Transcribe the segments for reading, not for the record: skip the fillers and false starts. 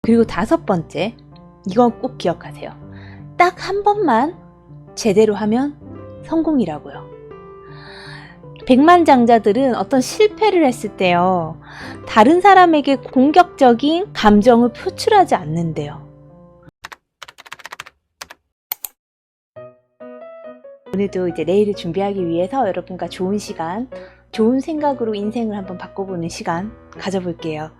그리고 5번째, 이건 꼭 기억하세요. 딱 한 번만 제대로 하면 성공이라고요. 백만장자들은 어떤 실패를 했을 때요, 다른 사람에게 공격적인 감정을 표출하지 않는데요. 오늘도 이제 내일을 준비하기 위해서 여러분과 좋은 시간, 좋은 생각으로 인생을 한번 바꿔보는 시간 가져볼게요.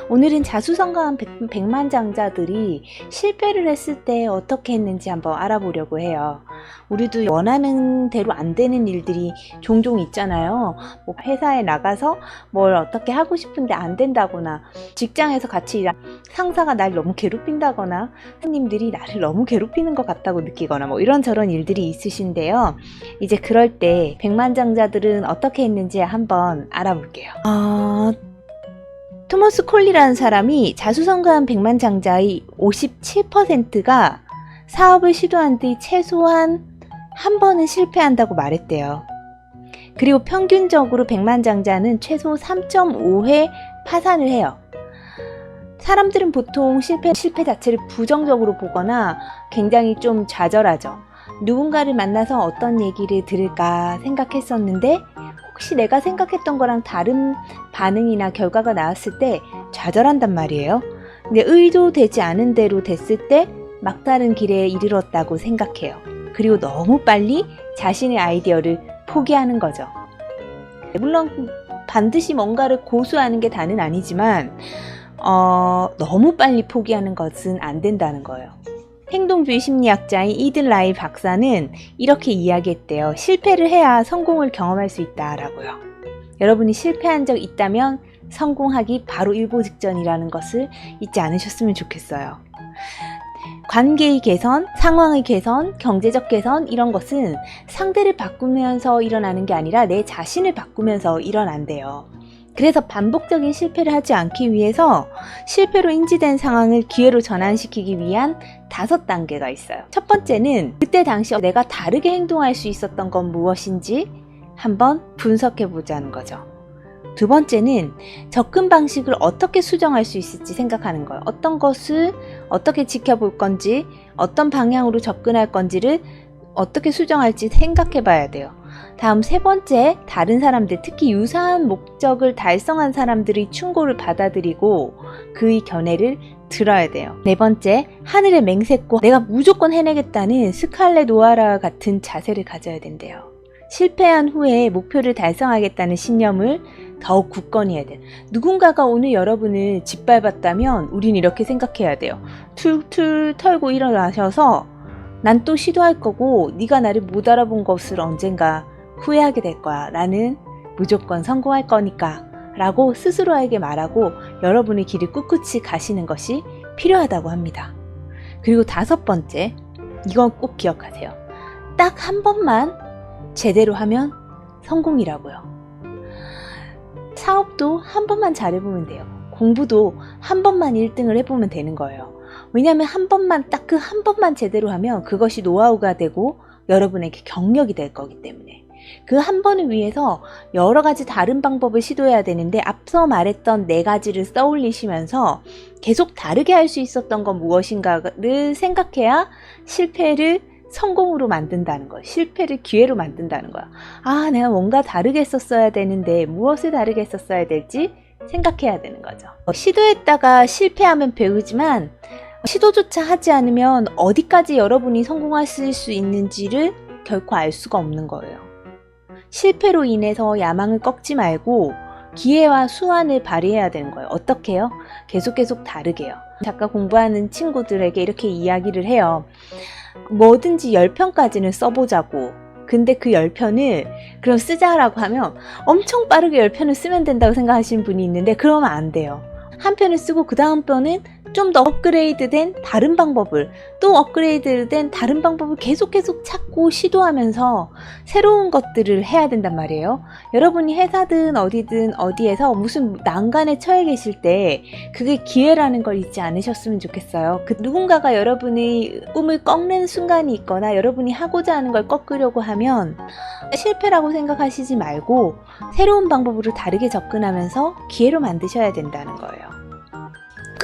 오늘은 자수성가한 백만장자들이 실패를 했을 때 어떻게 했는지 한번 알아보려고 해요. 우리도 원하는 대로 안 되는 일들이 종종 있잖아요. 뭐 회사에 나가서 뭘 어떻게 하고 싶은데 안 된다거나, 직장에서 같이 일하는 상사가 날 너무 괴롭힌다거나, 손님들이 나를 너무 괴롭히는 것 같다고 느끼거나 뭐 이런저런 일들이 있으신데요. 이제 그럴 때 백만장자들은 어떻게 했는지 한번 알아볼게요. 토머스 콜리라는 사람이 자수성가한 백만장자의 57%가 사업을 시도한 뒤 최소한 한 번은 실패한다고 말했대요. 그리고 평균적으로 백만장자는 최소 3.5회 파산을 해요. 사람들은 보통 실패 자체를 부정적으로 보거나 굉장히 좀 좌절하죠. 누군가를 만나서 어떤 얘기를 들을까 생각했었는데 혹시 내가 생각했던 거랑 다른 반응이나 결과가 나왔을 때 좌절한단 말이에요. 근데 의도되지 않은 대로 됐을 때 막다른 길에 이르렀다고 생각해요. 그리고 너무 빨리 자신의 아이디어를 포기하는 거죠. 물론 반드시 뭔가를 고수하는 게 다는 아니지만 너무 빨리 포기하는 것은 안 된다는 거예요. 행동주의 심리학자인 이든 라이 박사는 이렇게 이야기했대요. 실패를 해야 성공을 경험할 수 있다라고요. 여러분이 실패한 적 있다면 성공하기 바로 일보 직전이라는 것을 잊지 않으셨으면 좋겠어요. 관계의 개선, 상황의 개선, 경제적 개선, 이런 것은 상대를 바꾸면서 일어나는 게 아니라 내 자신을 바꾸면서 일어난대요. 그래서 반복적인 실패를 하지 않기 위해서 실패로 인지된 상황을 기회로 전환시키기 위한 5단계가 있어요. 첫 번째는 그때 당시 내가 다르게 행동할 수 있었던 건 무엇인지 한번 분석해 보자는 거죠. 두 번째는 접근 방식을 어떻게 수정할 수 있을지 생각하는 거예요. 어떤 것을 어떻게 지켜볼 건지, 어떤 방향으로 접근할 건지를 어떻게 수정할지 생각해 봐야 돼요. 다음 3번째, 다른 사람들, 특히 유사한 목적을 달성한 사람들의 충고를 받아들이고 그의 견해를 들어야 돼요. 4번째, 하늘의 맹세코, 내가 무조건 해내겠다는 스칼렛 오하라 같은 자세를 가져야 된대요. 실패한 후에 목표를 달성하겠다는 신념을 더욱 굳건히 해야 돼요. 누군가가 오늘 여러분을 짓밟았다면 우린 이렇게 생각해야 돼요. 툴툴 털고 일어나셔서 난 또 시도할 거고 네가 나를 못 알아본 것을 언젠가 후회하게 될 거야. 나는 무조건 성공할 거니까 라고 스스로에게 말하고 여러분의 길을 꿋꿋이 가시는 것이 필요하다고 합니다. 그리고 5번째, 이건 꼭 기억하세요. 딱 한 번만 제대로 하면 성공이라고요. 사업도 한 번만 잘해보면 돼요. 공부도 한 번만 1등을 해보면 되는 거예요. 왜냐하면 한 번만, 딱 그 한 번만 제대로 하면 그것이 노하우가 되고 여러분에게 경력이 될 거기 때문에 그 한 번을 위해서 여러 가지 다른 방법을 시도해야 되는데 앞서 말했던 4가지를 떠올리시면서 계속 다르게 할 수 있었던 건 무엇인가를 생각해야 실패를 성공으로 만든다는 거예요. 실패를 기회로 만든다는 거야. 아, 내가 뭔가 다르게 했었어야 되는데 무엇을 다르게 했었어야 될지 생각해야 되는 거죠. 시도했다가 실패하면 배우지만 시도조차 하지 않으면 어디까지 여러분이 성공하실 수 있는지를 결코 알 수가 없는 거예요. 실패로 인해서 야망을 꺾지 말고 기회와 수완을 발휘해야 되는 거예요. 어떻게 해요? 계속 다르게요. 작가 공부하는 친구들에게 이렇게 이야기를 해요. 뭐든지 10편까지는 써보자고. 근데 그 10편을 그럼 쓰자라고 하면 엄청 빠르게 10편을 쓰면 된다고 생각하시는 분이 있는데 그러면 안 돼요. 한 편을 쓰고 그 다음 편은 좀 더 업그레이드된 다른 방법을, 또 업그레이드된 다른 방법을 계속 찾고 시도하면서 새로운 것들을 해야 된단 말이에요. 여러분이 회사든 어디든 어디에서 무슨 난간에 처해 계실 때 그게 기회라는 걸 잊지 않으셨으면 좋겠어요. 그 누군가가 여러분의 꿈을 꺾는 순간이 있거나 여러분이 하고자 하는 걸 꺾으려고 하면 실패라고 생각하시지 말고 새로운 방법으로 다르게 접근하면서 기회로 만드셔야 된다는 거예요.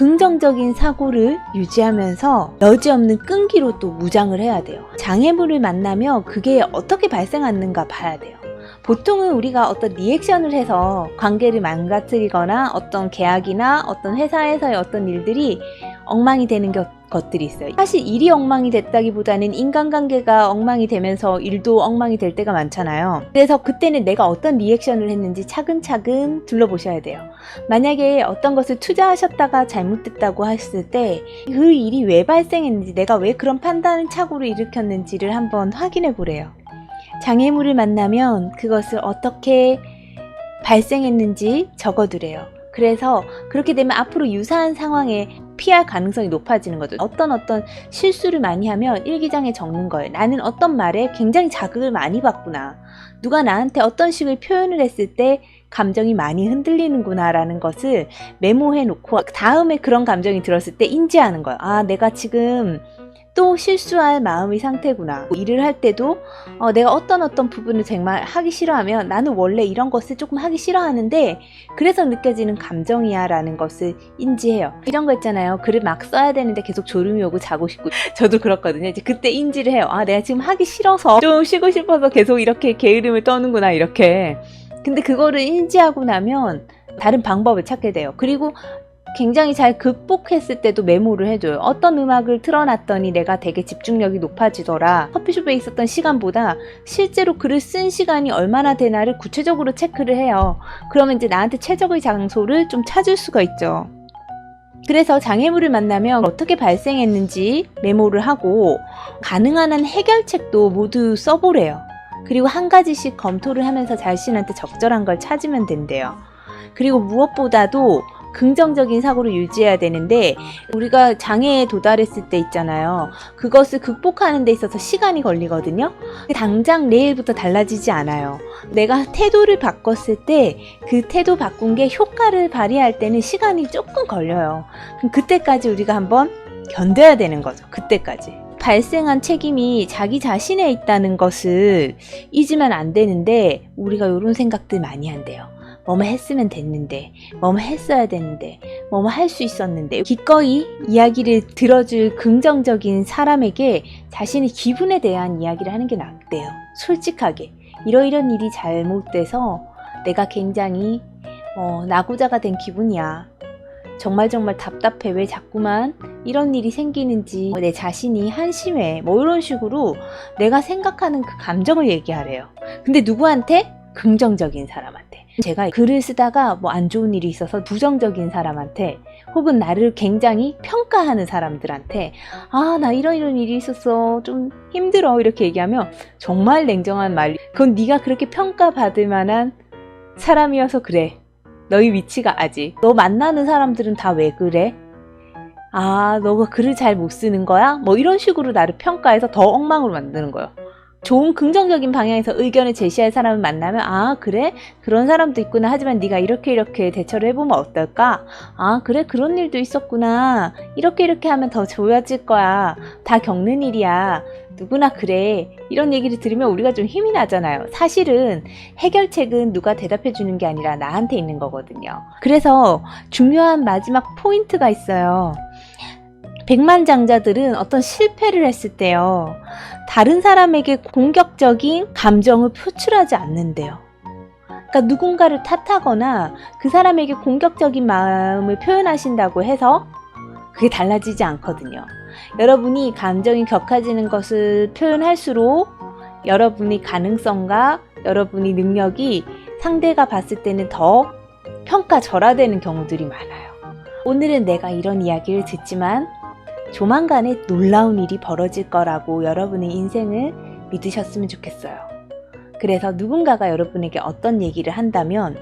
긍정적인 사고를 유지하면서 여지없는 끈기로 또 무장을 해야 돼요. 장애물을 만나면 그게 어떻게 발생하는가 봐야 돼요. 보통은 우리가 어떤 리액션을 해서 관계를 망가뜨리거나 어떤 계약이나 어떤 회사에서의 어떤 일들이 엉망이 되는 것들이 있어요. 사실 일이 엉망이 됐다기보다는 인간관계가 엉망이 되면서 일도 엉망이 될 때가 많잖아요. 그래서 그때는 내가 어떤 리액션을 했는지 차근차근 둘러보셔야 돼요. 만약에 어떤 것을 투자하셨다가 잘못됐다고 했을 때 그 일이 왜 발생했는지, 내가 왜 그런 판단 착오를 일으켰는지를 한번 확인해 보래요. 장애물을 만나면 그것을 어떻게 발생했는지 적어두래요. 그래서 그렇게 되면 앞으로 유사한 상황에 피할 가능성이 높아지는 거죠. 어떤 실수를 많이 하면 일기장에 적는 거예요. 나는 어떤 말에 굉장히 자극을 많이 받구나. 누가 나한테 어떤 식의 표현을 했을 때 감정이 많이 흔들리는구나 라는 것을 메모해 놓고 다음에 그런 감정이 들었을 때 인지하는 거예요. 아, 내가 지금 또 실수할 마음의 상태구나. 일을 할 때도 내가 어떤 부분을 정말 하기 싫어하면 나는 원래 이런 것을 조금 하기 싫어하는데 그래서 느껴지는 감정이야 라는 것을 인지해요. 이런 거 있잖아요. 글을 막 써야 되는데 계속 졸음이 오고 자고 싶고, 저도 그렇거든요. 이제 그때 인지를 해요. 아, 내가 지금 하기 싫어서 좀 쉬고 싶어서 계속 이렇게 게으름을 떠는구나 이렇게. 근데 그거를 인지하고 나면 다른 방법을 찾게 돼요. 그리고 굉장히 잘 극복했을 때도 메모를 해줘요. 어떤 음악을 틀어놨더니 내가 되게 집중력이 높아지더라. 커피숍에 있었던 시간보다 실제로 글을 쓴 시간이 얼마나 되나를 구체적으로 체크를 해요. 그러면 이제 나한테 최적의 장소를 좀 찾을 수가 있죠. 그래서 장애물을 만나면 어떻게 발생했는지 메모를 하고 가능한 한 해결책도 모두 써보래요. 그리고 한 가지씩 검토를 하면서 자신한테 적절한 걸 찾으면 된대요. 그리고 무엇보다도 긍정적인 사고를 유지해야 되는데, 우리가 장애에 도달했을 때 있잖아요. 그것을 극복하는 데 있어서 시간이 걸리거든요. 당장 내일부터 달라지지 않아요. 내가 태도를 바꿨을 때 그 태도 바꾼 게 효과를 발휘할 때는 시간이 조금 걸려요. 그럼 그때까지 우리가 한번 견뎌야 되는 거죠. 그때까지. 발생한 책임이 자기 자신에 있다는 것을 잊으면 안 되는데 우리가 이런 생각들 많이 한대요. 뭐뭐 했으면 됐는데, 뭐뭐 했어야 되는데, 뭐뭐 할 수 있었는데. 기꺼이 이야기를 들어줄 긍정적인 사람에게 자신의 기분에 대한 이야기를 하는 게 낫대요. 솔직하게 이러이런 일이 잘못돼서 내가 굉장히 나고자가 된 기분이야. 정말 답답해. 왜 자꾸만 이런 일이 생기는지 내 자신이 한심해. 뭐 이런 식으로 내가 생각하는 그 감정을 얘기하래요. 근데 누구한테? 긍정적인 사람한테. 제가 글을 쓰다가 뭐 안 좋은 일이 있어서 부정적인 사람한테, 혹은 나를 굉장히 평가하는 사람들한테 아, 나 이런 일이 있었어, 좀 힘들어, 이렇게 얘기하면 정말 냉정한 말, 그건 네가 그렇게 평가받을 만한 사람이어서 그래. 너의 위치가 아직. 너 만나는 사람들은 다 왜 그래? 아, 너가 글을 잘 못 쓰는 거야? 뭐 이런 식으로 나를 평가해서 더 엉망으로 만드는 거예요. 좋은 긍정적인 방향에서 의견을 제시할 사람을 만나면 아, 그래? 그런 사람도 있구나. 하지만 네가 이렇게 대처를 해보면 어떨까? 아, 그래? 그런 일도 있었구나. 이렇게 하면 더 좋아질 거야. 다 겪는 일이야. 누구나 그래. 이런 얘기를 들으면 우리가 좀 힘이 나잖아요. 사실은 해결책은 누가 대답해 주는 게 아니라 나한테 있는 거거든요. 그래서 중요한 마지막 포인트가 있어요. 백만장자들은 어떤 실패를 했을 때요, 다른 사람에게 공격적인 감정을 표출하지 않는데요. 그러니까 누군가를 탓하거나 그 사람에게 공격적인 마음을 표현하신다고 해서 그게 달라지지 않거든요. 여러분이 감정이 격해지는 것을 표현할수록 여러분의 가능성과 여러분의 능력이 상대가 봤을 때는 더 평가절하되는 경우들이 많아요. 오늘은 내가 이런 이야기를 듣지만 조만간에 놀라운 일이 벌어질 거라고 여러분의 인생을 믿으셨으면 좋겠어요. 그래서 누군가가 여러분에게 어떤 얘기를 한다면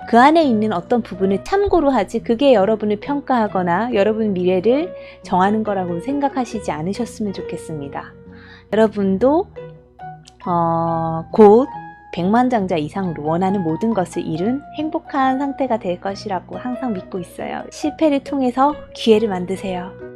그 안에 있는 어떤 부분을 참고로 하지, 그게 여러분을 평가하거나 여러분 미래를 정하는 거라고 생각하시지 않으셨으면 좋겠습니다. 여러분도 곧 백만장자 이상으로 원하는 모든 것을 이룬 행복한 상태가 될 것이라고 항상 믿고 있어요. 실패를 통해서 기회를 만드세요.